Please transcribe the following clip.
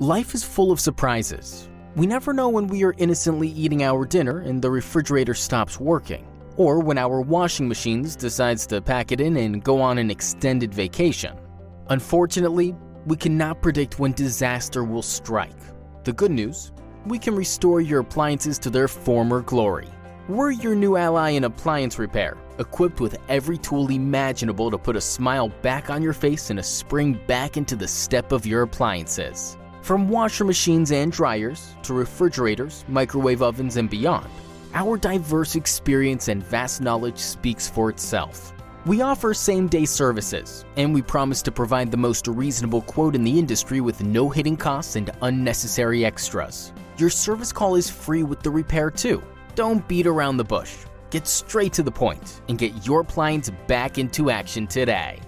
Life is full of surprises. We never know when we are innocently eating our dinner and the refrigerator stops working, or when our washing machines decides to pack it in and go on an extended vacation. Unfortunately, we cannot predict when disaster will strike. The good news, we can restore your appliances to their former glory. We're your new ally in appliance repair, equipped with every tool imaginable to put a smile back on your face and a spring back into the step of your appliances. From washer machines and dryers to refrigerators, microwave ovens, and beyond, our diverse experience and vast knowledge speaks for itself. We offer same-day services, and we promise to provide the most reasonable quote in the industry with no hidden costs and unnecessary extras. Your service call is free with the repair too. Don't beat around the bush. Get straight to the point and get your appliance back into action today.